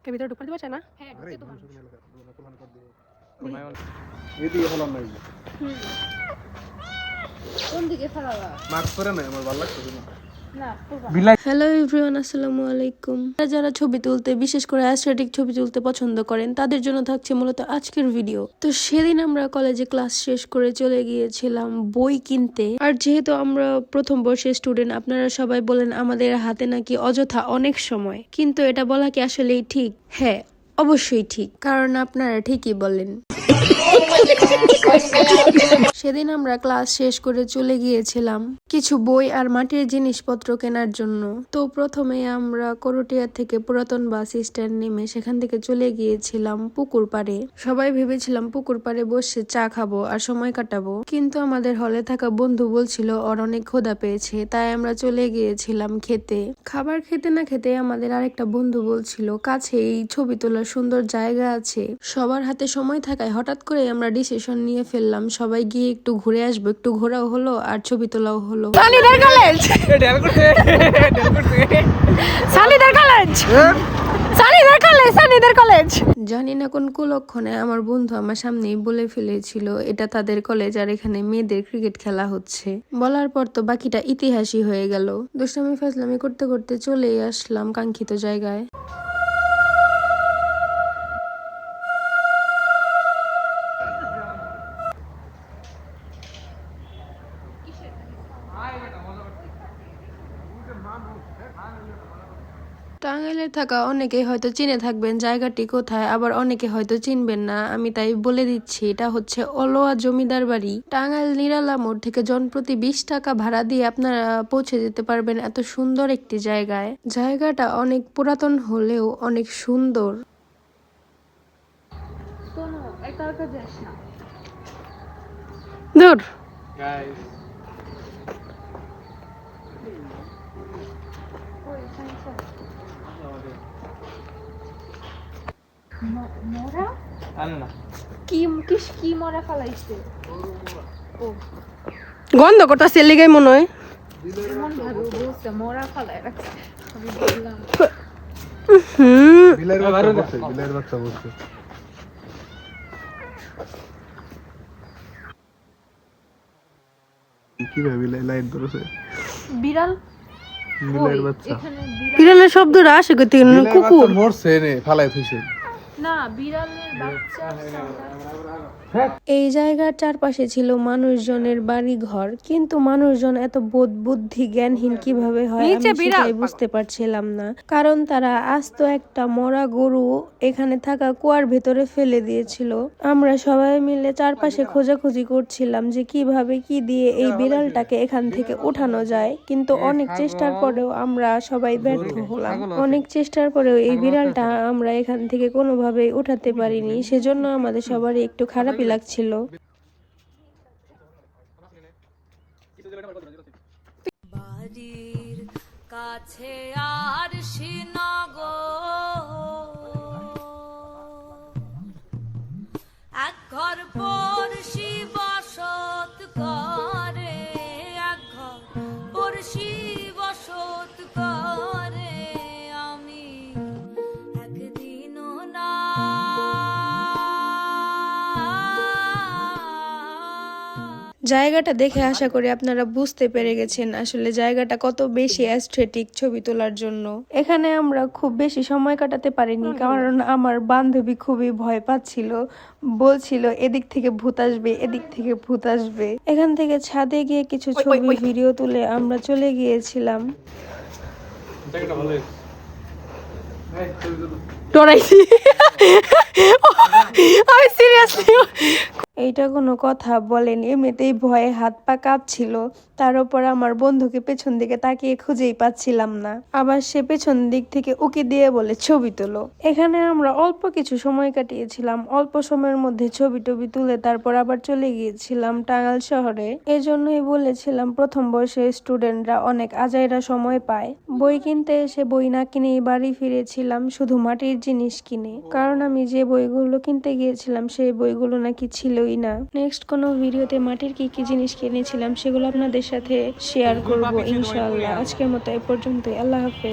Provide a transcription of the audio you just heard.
কে ভিতরে ঢুকতে দিবা না? হ্যাঁ ঢুকতে তো পারবো। এদিকে হলাম না কোন দিকে ফেলাবা? মাস্ক পরে নাই আমার ভালো লাগছে না। হ্যালো এভরিওয়ান, আসসালামু আলাইকুম। যারা ছবি তুলতে, বিশেষ করে অ্যাস্থেটিক ছবি তুলতে পছন্দ করেন, তাদের জন্য থাকছে মূলত আজকের ভিডিও। তো সেদিন আমরা কলেজে ক্লাস শেষ করে চলে গিয়েছিলাম বই কিনতে। আর যেহেতু আমরা প্রথম বর্ষের স্টুডেন্ট, আপনারা সবাই বলেন আমাদের হাতে নাকি অযথা অনেক সময়, কিন্তু এটা বলা কি আসলেই ঠিক? হ্যাঁ, অবশ্যই ঠিক, কারণ আপনারা ঠিকই বলেন। সেদিন আমরা ক্লাস শেষ করে চলে গিয়েছিলাম কিছু বই আর মাটির জিনিসপত্র কেনার জন্য। তো প্রথমে আমরা করটিয়া থেকে পুরাতন বাস স্ট্যান্ড নেমে সেখান থেকে চলে গিয়েছিলাম পুকুর পাড়ে। সবাই ভেবেছিলাম পুকুর পাড়ে বসে চা খাবো আর সময় কাটাবো, কিন্তু আমাদের হলে থাকা বন্ধু বলছিল ওর অনেক ক্ষুধা পেয়েছে, তাই আমরা চলে গিয়েছিলাম খেতে। খাবার খেতে না খেতে আমাদের আরেকটা বন্ধু বলছিল কাছে এই ছবি তোলার সুন্দর জায়গা আছে। সবার হাতে সময় থাকায় হঠাৎ করে আমরা ডিসিশন নিয়ে ফেললাম সবাই গিয়ে একটু ঘুরে আসবো। একটু ঘোরাও হলো আর ছবি তোলাও হলো। সালিদার কলেজ, সালিদার কলেজ, সালিদার কলেজ, সালিদার কলেজ। জানি না কোন কুলক্ষণে আমার বন্ধু আমার সামনেই বলে ফেলেছিল এটা তাদের কলেজ আর এখানে মেয়েদের ক্রিকেট খেলা হচ্ছে। বলার পর তো বাকিটা ইতিহাসই হয়ে গেল। দুষ্টামি ফাজলামি করতে করতে চলেই আসলাম কাঙ্ক্ষিত জায়গায়। টাঙ্গাইলে থাকা অনেকে হয়তো চিনে থাকবেন জায়গাটি কোথায়, আবার অনেকে হয়তো চিনবেন না। আমি তাই বলে দিচ্ছি, এটা হচ্ছে অলওয়া জমিদার বাড়ি। টাঙ্গাইল নিরালা মোড় থেকে জনপ্রতি 20 টাকা ভাড়া দিয়ে আপনারা পৌঁছে যেতে পারবেন এত সুন্দর একটি জায়গায়। জায়গাটা অনেক পুরাতন হলেও অনেক সুন্দর। শোনো, একা একা যাস না। দূর গাইস ওই সাইন্স মোরা আনে না কি কি মোরা ফেলাইছে? ও গন্ধ করতেছে লিগাই মনে হয়। এমন ভাবে বলছে মোরা ফেলাই রাখছে, আমি বললাম বিলের বাচ্চা বলছে। কি ভাবে লাইট ধরেছে? বিড়াল। বিলের বাচ্চা, এখানে বিড়াল বিড়ালের শব্দটা আসে কোথা থেকে? কুকুর মরছে নে ফালাই থইছে। না, বিড়ালের বাচ্চা। এই জায়গার চারপাশে ছিল মানুষজনের বাড়ি ঘর, কিন্তু মানুষজন এত বোধ বুদ্ধি জ্ঞানহীন কিভাবে হয় আমি সেটাই বুঝতে পারছিলাম না। কারণ তারা আস্ত একটা মরা গরু এখানে থাকা কুয়ার ভেতরে ফেলে দিয়েছিল। আমরা সবাই মিলে চারপাশে খোঁজাখুঁজি করছিলাম যে কিভাবে কি দিয়ে এই বিড়ালটাকে এখান থেকে উঠানো যায়, কিন্তু অনেক চেষ্টার পরেও আমরা সবাই ব্যর্থ হলাম। অনেক চেষ্টার পরেও এই বিড়ালটা আমরা এখান থেকে কোনোভাবেই উঠাতে পারিনি, সেজন্য আমাদের সবারই একটু খারাপই লাগছিল। বাড়ির কাছে আর এক ঘর পড়শি বসত করে, এক ঘর পড়শি বসত করে, আমি একদিনও না জায়গাটা দেখে আশা করি আপনারা বুঝতে পেরে গেছেন আসলে জায়গাটা কত বেশি অ্যাস্থেটিক ছবি তোলার জন্য। এখানে আমরা খুব বেশি সময় কাটাতে পারিনি, কারণ আমার বান্ধবী খুবই ভয় পাচ্ছিল, বলছিল এদিক থেকে ভূত আসবে, এদিক থেকে ভূত আসবে। এখান থেকে ছাদে গিয়ে কিছু ছবি ভিডিও তুলে আমরা চলে গিয়েছিলাম। ডরাইছি আমি সিরিয়াসলি। এইটা কোনো কথা বলেন, এমনিতেই ভয়ে হাত পা কাঁপছিল, তার উপর আমার বন্ধুকে পেছন দিকে তাকিয়ে খুঁজেই পাচ্ছিলাম না। আবার সে পেছন দিক থেকে উকি দিয়ে বলে ছবি তোলো। এখানে আমরা অল্প কিছু সময় কাটিয়েছিলাম, অল্প সময়ের মধ্যে ছবি টবি তুলে তারপর আবার চলে গিয়েছিলাম টাঙ্গাইল শহরে। এজন্যই বলেছিলাম প্রথম বর্ষের স্টুডেন্টরা অনেক আজাইরা সময় পায়। বই কিনতে এসে বই না কিনেই বাড়ি ফিরেছিলাম শুধু মাটির জিনিস কিনে, কারণ আমি যে বইগুলো কিনতে গিয়েছিলাম সেই বইগুলো নাকি ছিলই না। নেক্সট কোনো ভিডিওতে মাটির কি কি জিনিস কিনেছিলাম সেগুলো আপনাদের সাথে শেয়ার করব ইনশাআল্লাহ। আজকের মতো এ পর্যন্তই, আল্লাহ হাফেজ।